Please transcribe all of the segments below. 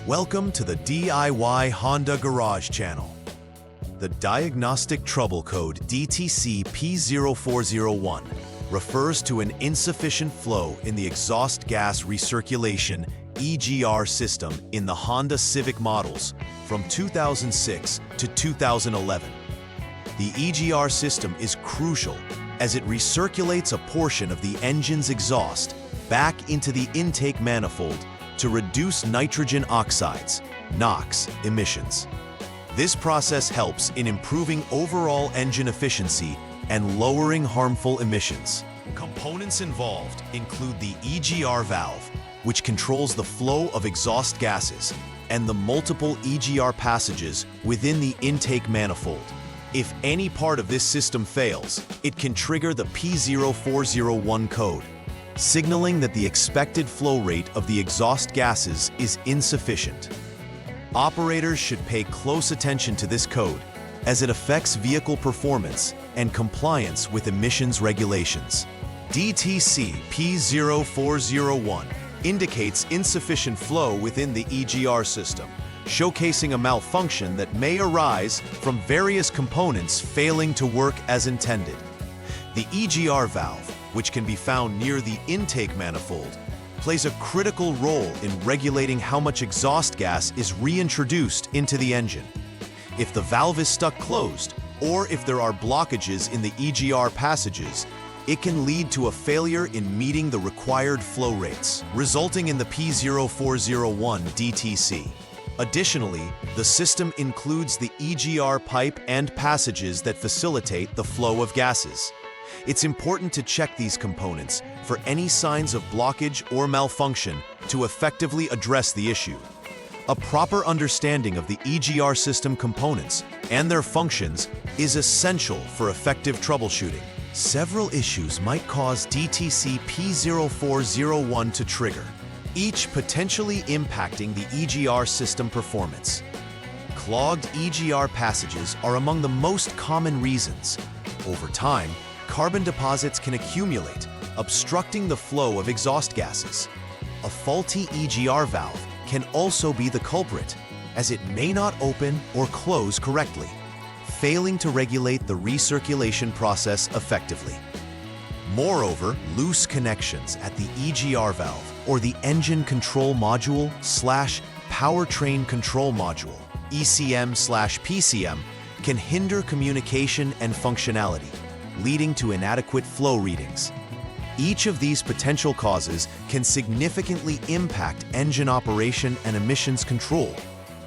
Welcome to the DIY Honda Garage channel. The Diagnostic Trouble Code DTC P0401 refers to an insufficient flow in the Exhaust Gas Recirculation EGR system in the Honda Civic models from 2006 to 2011. The EGR system is crucial as it recirculates a portion of the engine's exhaust back into the intake manifold to reduce nitrogen oxides, NOx, emissions. This process helps in improving overall engine efficiency and lowering harmful emissions. Components involved include the EGR valve, which controls the flow of exhaust gases, and the multiple EGR passages within the intake manifold. If any part of this system fails, it can trigger the P0401 code, signaling that the expected flow rate of the exhaust gases is insufficient. Operators should pay close attention to this code as it affects vehicle performance and compliance with emissions regulations. DTC P0401 indicates insufficient flow within the EGR system, showcasing a malfunction that may arise from various components failing to work as intended. The EGR valve, which can be found near the intake manifold, plays a critical role in regulating how much exhaust gas is reintroduced into the engine. If the valve is stuck closed, or if there are blockages in the EGR passages, it can lead to a failure in meeting the required flow rates, resulting in the P0401 DTC. Additionally, the system includes the EGR pipe and passages that facilitate the flow of gases. It's important to check these components for any signs of blockage or malfunction to effectively address the issue. A proper understanding of the EGR system components and their functions is essential for effective troubleshooting. Several issues might cause DTC P0401 to trigger, each potentially impacting the EGR system performance. Clogged EGR passages are among the most common reasons. Over time, carbon deposits can accumulate, obstructing the flow of exhaust gases. A faulty EGR valve can also be the culprit, as it may not open or close correctly, failing to regulate the recirculation process effectively. Moreover, loose connections at the EGR valve or the engine control module / powertrain control module, ECM/PCM, can hinder communication and functionality, leading to inadequate flow readings. Each of these potential causes can significantly impact engine operation and emissions control,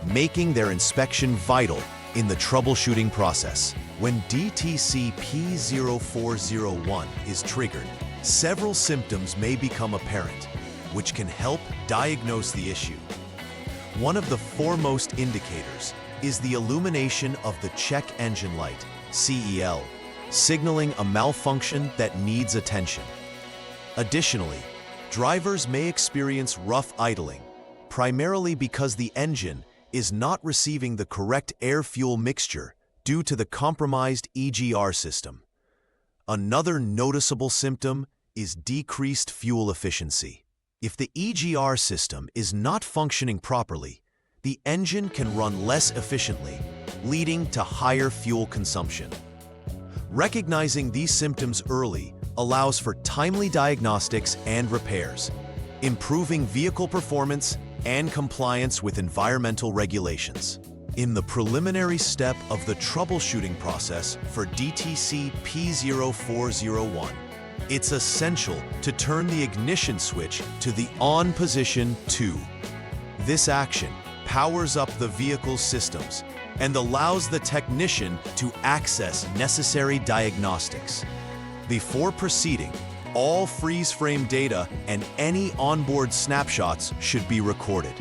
making their inspection vital in the troubleshooting process. When DTC P0401 is triggered, several symptoms may become apparent, which can help diagnose the issue. One of the foremost indicators is the illumination of the check engine light, CEL, signaling a malfunction that needs attention. Additionally, drivers may experience rough idling, primarily because the engine is not receiving the correct air-fuel mixture due to the compromised EGR system. Another noticeable symptom is decreased fuel efficiency. If the EGR system is not functioning properly, the engine can run less efficiently, leading to higher fuel consumption. Recognizing these symptoms early allows for timely diagnostics and repairs, improving vehicle performance and compliance with environmental regulations. In the preliminary step of the troubleshooting process for DTC P0401, it's essential to turn the ignition switch to the on position 2. This action powers up the vehicle's systems and allows the technician to access necessary diagnostics. Before proceeding, all freeze-frame data and any onboard snapshots should be recorded.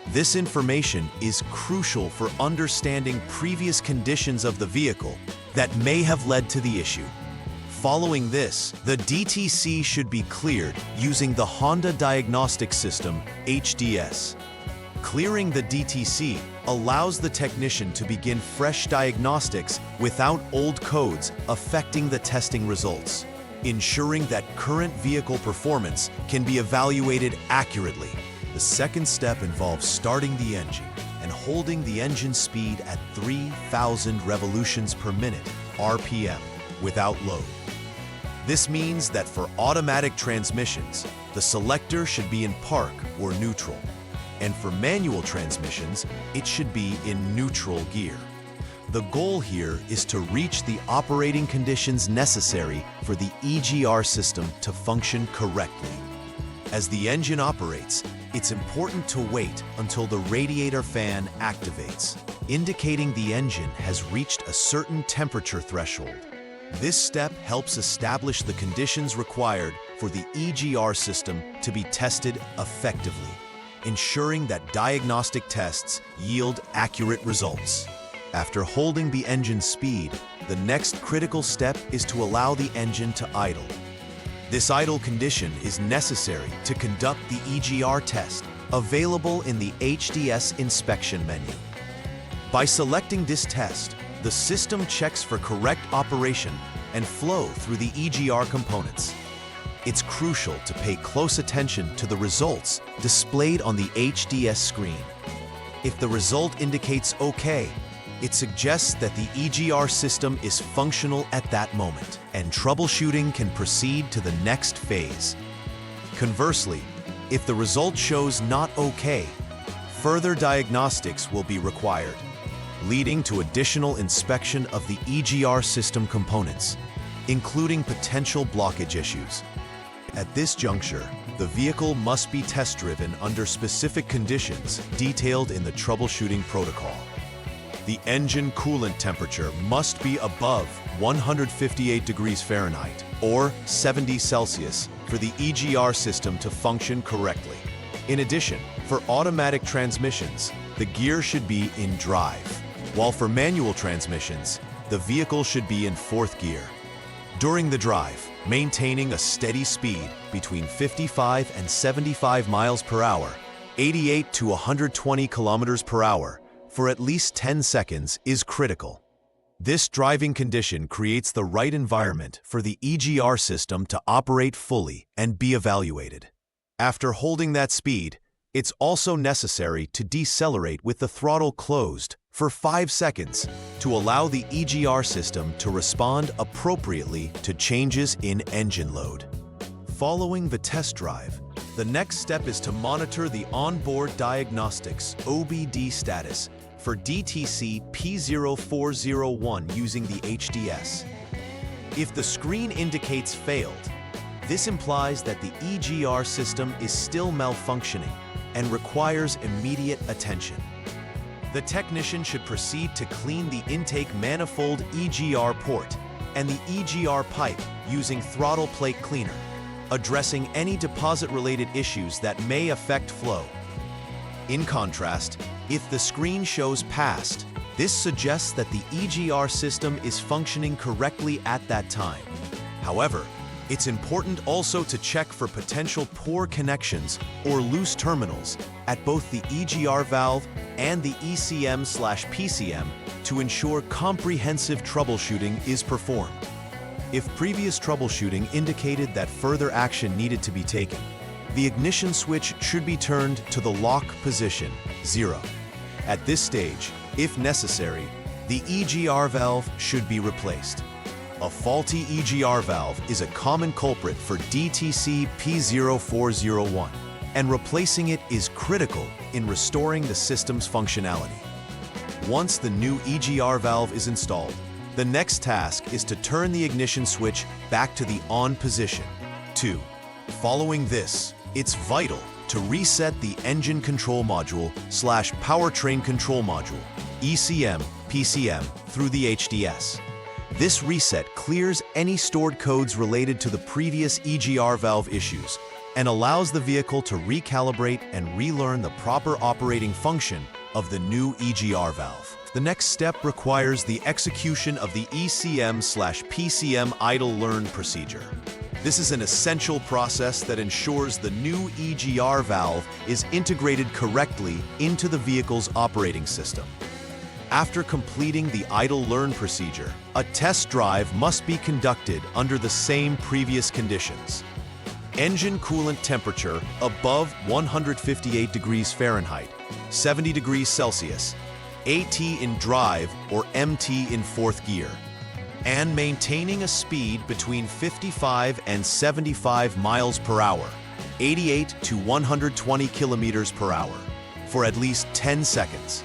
This information is crucial for understanding previous conditions of the vehicle that may have led to the issue. Following this, the DTC should be cleared using the Honda Diagnostic System, HDS. Clearing the DTC allows the technician to begin fresh diagnostics without old codes affecting the testing results, ensuring that current vehicle performance can be evaluated accurately. The second step involves starting the engine and holding the engine speed at 3,000 revolutions per minute, RPM, without load. This means that for automatic transmissions, the selector should be in park or neutral, and for manual transmissions, it should be in neutral gear. The goal here is to reach the operating conditions necessary for the EGR system to function correctly. As the engine operates, it's important to wait until the radiator fan activates, indicating the engine has reached a certain temperature threshold. This step helps establish the conditions required for the EGR system to be tested effectively, ensuring that diagnostic tests yield accurate results. After holding the engine speed, the next critical step is to allow the engine to idle. This idle condition is necessary to conduct the EGR test, available in the HDS inspection menu. By selecting this test, the system checks for correct operation and flow through the EGR components. It's crucial to pay close attention to the results displayed on the HDS screen. If the result indicates OK, it suggests that the EGR system is functional at that moment, and troubleshooting can proceed to the next phase. Conversely, if the result shows not OK, further diagnostics will be required, leading to additional inspection of the EGR system components, including potential blockage issues. At this juncture, the vehicle must be test-driven under specific conditions detailed in the troubleshooting protocol. The engine coolant temperature must be above 158 degrees Fahrenheit or 70 Celsius for the EGR system to function correctly. In addition, for automatic transmissions, the gear should be in drive, while for manual transmissions, the vehicle should be in fourth gear. During the drive, maintaining a steady speed between 55 and 75 miles per hour, 88 to 120 kilometers per hour, for at least 10 seconds is critical. This driving condition creates the right environment for the EGR system to operate fully and be evaluated. After holding that speed, it's also necessary to decelerate with the throttle closed for 5 seconds to allow the EGR system to respond appropriately to changes in engine load. Following the test drive, the next step is to monitor the onboard diagnostics (OBD) status for DTC P0401 using the HDS. If the screen indicates failed, this implies that the EGR system is still malfunctioning and requires immediate attention. The technician should proceed to clean the intake manifold EGR port and the EGR pipe using throttle plate cleaner, addressing any deposit-related issues that may affect flow. In contrast, if the screen shows passed, this suggests that the EGR system is functioning correctly at that time. However, it's important also to check for potential poor connections or loose terminals at both the EGR valve and the ECM/PCM to ensure comprehensive troubleshooting is performed. If previous troubleshooting indicated that further action needed to be taken, the ignition switch should be turned to the lock position, 0. At this stage, if necessary, the EGR valve should be replaced. A faulty EGR valve is a common culprit for DTC P0401, and replacing it is critical in restoring the system's functionality. Once the new EGR valve is installed, the next task is to turn the ignition switch back to the on position, 2. Following this, it's vital to reset the engine control module/powertrain control module, ECM/PCM, through the HDS. This reset clears any stored codes related to the previous EGR valve issues and allows the vehicle to recalibrate and relearn the proper operating function of the new EGR valve. The next step requires the execution of the ECM/PCM idle learn procedure. This is an essential process that ensures the new EGR valve is integrated correctly into the vehicle's operating system. After completing the idle learn procedure, a test drive must be conducted under the same previous conditions. engine coolant temperature above 158 degrees Fahrenheit, 70 degrees Celsius, AT in drive or MT in fourth gear, and maintaining a speed between 55 and 75 miles per hour, 88 to 120 kilometers per hour, for at least 10 seconds.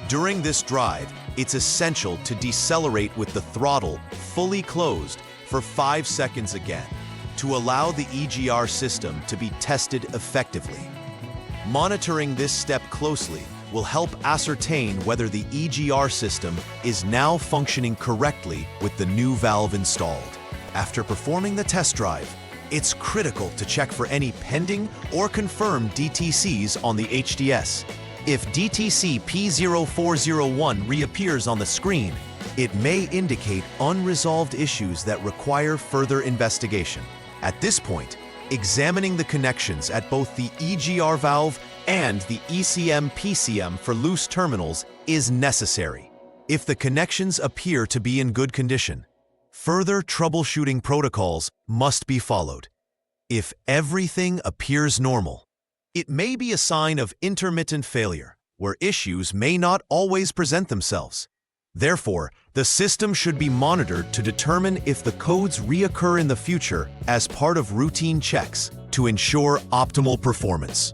During this drive, it's essential to decelerate with the throttle fully closed for 5 seconds again, to allow the EGR system to be tested effectively. Monitoring this step closely will help ascertain whether the EGR system is now functioning correctly with the new valve installed. After performing the test drive, it's critical to check for any pending or confirmed DTCs on the HDS. If DTC P0401 reappears on the screen, it may indicate unresolved issues that require further investigation. At this point, examining the connections at both the EGR valve and the ECM-PCM for loose terminals is necessary. If the connections appear to be in good condition, further troubleshooting protocols must be followed. If everything appears normal, it may be a sign of intermittent failure, where issues may not always present themselves. Therefore, the system should be monitored to determine if the codes reoccur in the future as part of routine checks to ensure optimal performance.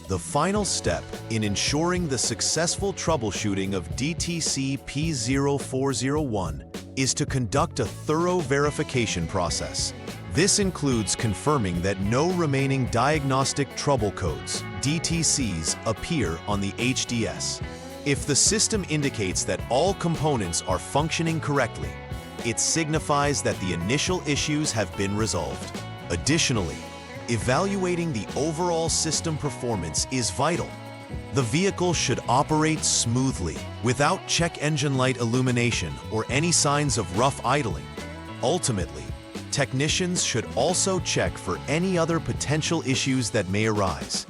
The final step in ensuring the successful troubleshooting of DTC P0401 is to conduct a thorough verification process. This includes confirming that no remaining Diagnostic Trouble Codes, DTCs, appear on the HDS. If the system indicates that all components are functioning correctly, it signifies that the initial issues have been resolved. Additionally, evaluating the overall system performance is vital. The vehicle should operate smoothly, without check engine light illumination or any signs of rough idling. Ultimately, technicians should also check for any other potential issues that may arise,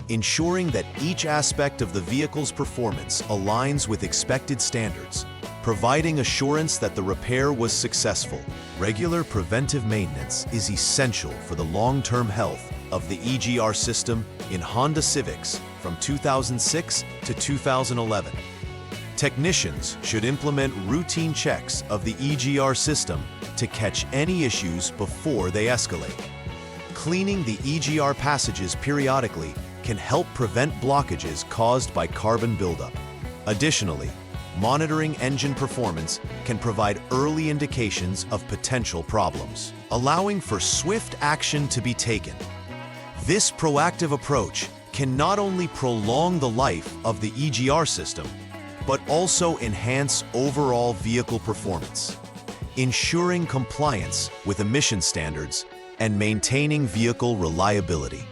ensuring that each aspect of the vehicle's performance aligns with expected standards, providing assurance that the repair was successful. Regular preventive maintenance is essential for the long-term health of the EGR system in Honda Civics from 2006 to 2011. Technicians should implement routine checks of the EGR system to catch any issues before they escalate. Cleaning the EGR passages periodically can help prevent blockages caused by carbon buildup. Additionally, monitoring engine performance can provide early indications of potential problems, allowing for swift action to be taken. This proactive approach can not only prolong the life of the EGR system, but also enhance overall vehicle performance, ensuring compliance with emission standards and maintaining vehicle reliability.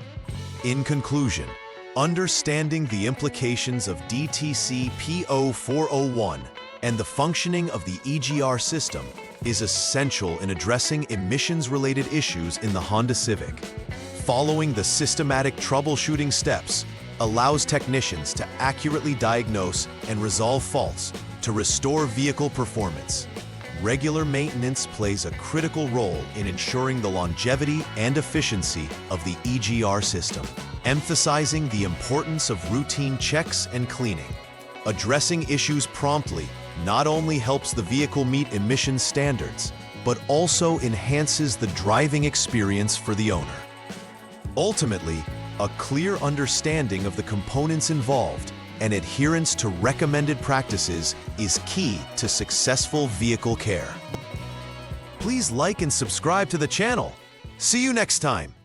In conclusion, understanding the implications of DTC P0401 and the functioning of the EGR system is essential in addressing emissions-related issues in the Honda Civic. Following the systematic troubleshooting steps allows technicians to accurately diagnose and resolve faults to restore vehicle performance. Regular maintenance plays a critical role in ensuring the longevity and efficiency of the EGR system, emphasizing the importance of routine checks and cleaning. Addressing issues promptly not only helps the vehicle meet emission standards, but also enhances the driving experience for the owner. Ultimately, a clear understanding of the components involved and adherence to recommended practices is key to successful vehicle care. Please like and subscribe to the channel. See you next time.